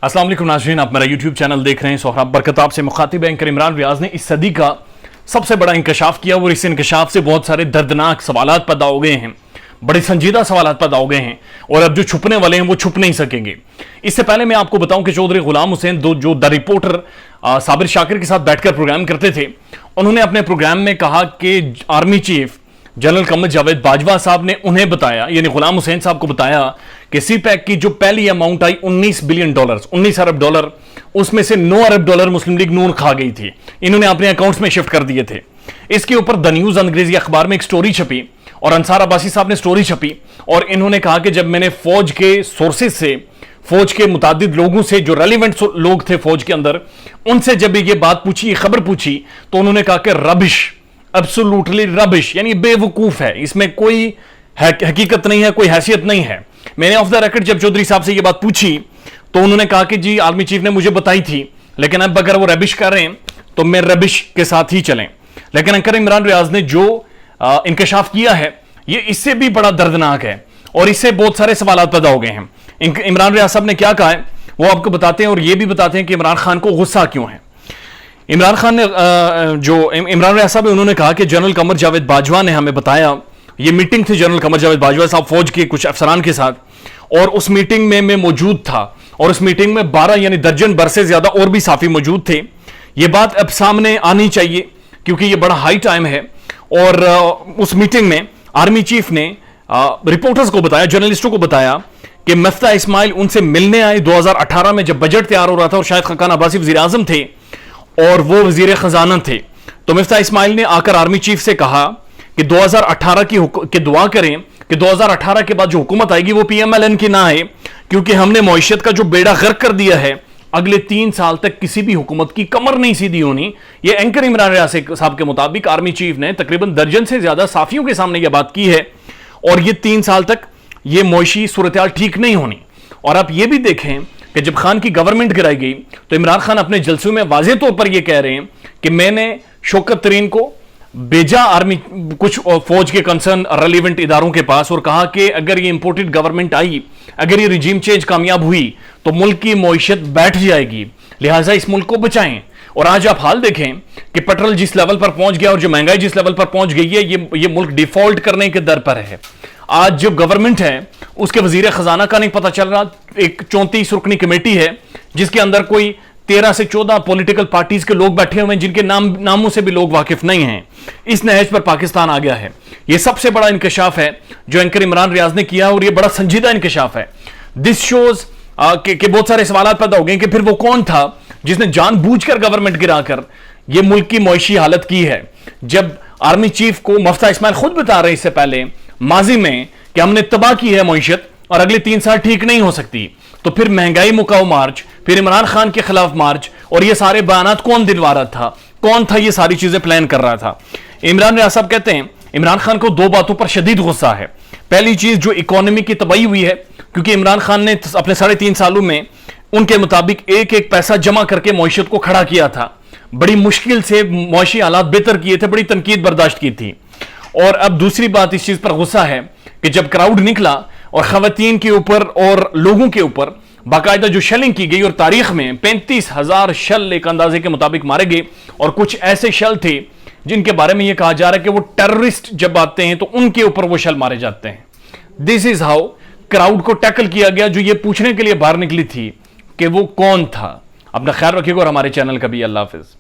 अस्सलाम वालेकुम नाज़रीन, आप मेरा यूट्यूब चैनल देख रहे हैं। सोहराब बरकताब से मुखातिब एंकर इमरान रियाज ने इस सदी का सबसे बड़ा इंकशाफ किया और इस इंकशाफ से बहुत सारे दर्दनाक सवालात पैदा हो गए हैं, बड़े संजीदा सवालात पैदा हो गए हैं और अब जो छुपने वाले हैं वो छुप नहीं सकेंगे। इससे पहले मैं आपको बताऊं कि चौधरी गुलाम हुसैन जो द रिपोर्टर साबिर शाकिर के साथ बैठकर प्रोग्राम करते थे, उन्होंने अपने प्रोग्राम में कहा कि army chief general Qamar Javed Bajwa साहब ने उन्हें बताया, यानी गुलाम हुसैन साहब को बताया कि सी पैक की जो पहली amount I 19 billion dollar, 19 Arab dollar, उसमें से 9 अरब डॉलर मुस्लिम लीग नून खा गई थी। इन्होंने अपने अकाउंट्स में शिफ्ट कर दिए थे। इसके ऊपर द न्यूज अंग्रेजी अखबार में एक स्टोरी छपी और अंसार अब्बासी साहब ने स्टोरी छपी और इन्होंने कहा कि जब मैंने फौज के सोर्सेज से, फौज के मुतादिद लोगों से, जो रेलिवेंट लोग थे फौज के अंदर, उनसे जब ये बात पूछी, ये खबर पूछी, तो उन्होंने कहा कि रबिश, एब्सोल्युटली रबिश, यानी बेवकूफ है, इसमें कोई हकीकत नहीं है, कोई हैसियत नहीं है। मैंने ऑफ द रिकॉर्ड जब चौधरी साहब से ये बात पूछी तो उन्होंने कहा कि जी आर्मी चीफ ने मुझे बताई थी, लेकिन अब अगर वो रबिश कर रहे हैं तो मैं रबिश के साथ ही चलें। लेकिन एंकर इमरान रियाज ने जो इंकशाफ किया है ये इससे भी बड़ा दर्दनाक है और इससे बहुत सारे सवाल पैदा हो गए हैं। इमरान रियाज साहब ने क्या कहा है वो आपको बताते हैं और ये भी बताते हैं कि इमरान खान को गुस्सा क्यों है। इमरान खान ने जो इमरान रियाज साहब उन्होंने कहा कि जनरल कमर जावेद बाजवा ने हमें बताया, ये मीटिंग थी जनरल कमर जावेद बाजवा साहब फौज के कुछ अफसरान के साथ, और उस मीटिंग में मैं मौजूद था और उस मीटिंग में 12 यानी दर्जन भर से ज्यादा और भी साफी मौजूद थे। ये बात अब सामने आनी चाहिए क्योंकि ये बड़ा हाई टाइम है। और उस मीटिंग में आर्मी चीफ ने रिपोर्टर्स को बताया, जर्नलिस्टों को बताया कि मफ्ता इस्माइल उनसे मिलने आए 2018 में जब बजट तैयार हो रहा था और शायद खाकान अब्बासी वज़ीर आज़म थे और वो वज़ीर खजाना थे। तो मफ्ता इस्माइल ने आकर आर्मी चीफ से कहा कि 2018 की दुआ करें कि 2018 के बाद जो हुकूमत आएगी वो PMLN की ना आए, क्योंकि हमने मईशत का जो बेड़ा गर्क कर दिया है, अगले 3 साल तक किसी भी हुकूमत की कमर नहीं सीधी होनी। ये एंकर इमरान रियाज साहब के मुताबिक आर्मी चीफ ने तकरीबन दर्जन से ज्यादा साफियों के सामने यह बात की है और ये 3 साल तक ये मईशी सूरत ठीक नहीं होनी। और आप ये भी देखें कि जब खान की गवर्नमेंट गिराई गई तो इमरान खान अपने जलसों में वाज़ेह तौर पर यह कह रहे हैं कि मैंने शौकत तरीन को भेजा आर्मी कुछ फौज के कंसर्न रेलिवेंट इदारों के पास और कहा कि अगर ये इंपोर्टेड गवर्नमेंट आई, अगर ये रिजीम चेंज कामयाब हुई तो मुल्क की मईशत बैठ जाएगी, लिहाजा इस मुल्क को बचाएं। और आज आप हाल देखें कि पेट्रोल जिस लेवल पर पहुंच गया और जो महंगाई जिस लेवल पर पहुंच गई है, ये मुल्क डिफॉल्ट करने के दर पर है। आज जो गवर्नमेंट है उसके वजीर खजाना का नहीं पता चल रहा। एक 34 रुकनी कमेटी है जिसके अंदर कोई 13 से 14 पॉलिटिकल पार्टीज के लोग बैठे हुए हैं जिनके नामों से भी लोग वाकिफ नहीं हैं। इस नहज पर पाकिस्तान आ गया है। यह सबसे बड़ा इंकशाफ है जो एंकर इमरान रियाज ने किया और यह बड़ा संजीदा इंकशाफ है। दिस शोज के बहुत सारे सवाल पैदा हो गए कि फिर वो कौन था जिसने जानबूझकर गवर्नमेंट गिराकर यह मुल्क की मईशी हालत की है। जब आर्मी चीफ को मफ्ता इस्माइल खुद बता रहे इससे पहले माजी में कि हमने तबाह की है मईशत और अगले 3 साल ठीक नहीं हो सकती, तो फिर महंगाई मुकाओ मार्च, फिर इमरान खान के खिलाफ मार्च, और ये सारे बयानात कौन दिलवा रहा था, कौन था ये सारी चीजें प्लान कर रहा था। इमरान रियाज साहब कहते हैं इमरान खान को 2 बातों पर शदीद गुस्सा है। पहली चीज जो इकोनॉमी की तबाही हुई है, क्योंकि इमरान खान ने अपने 3.5 सालों में उनके मुताबिक एक एक पैसा जमा करके मईशत को खड़ा किया था, बड़ी मुश्किल से मईशी हालात बेहतर किए थे, बड़ी तनकीद बर्दाश्त की थी। और अब दूसरी बात इस चीज पर गुस्सा है कि जब क्राउड निकला और खवातीन के ऊपर और लोगों के ऊपर बाकायदा जो शेलिंग की गई और तारीख में 35,000 शल एक अंदाजे के मुताबिक मारे गए, और कुछ ऐसे शल थे जिनके बारे में यह कहा जा रहा है कि वो टेररिस्ट जब आते हैं तो उनके ऊपर वो शल मारे जाते हैं। दिस इज हाउ क्राउड को टैकल किया गया जो ये पूछने के लिए बाहर निकली थी कि वो कौन था। अपना ख्याल रखिएगा और हमारे चैनल का भी। अल्लाह हाफिज।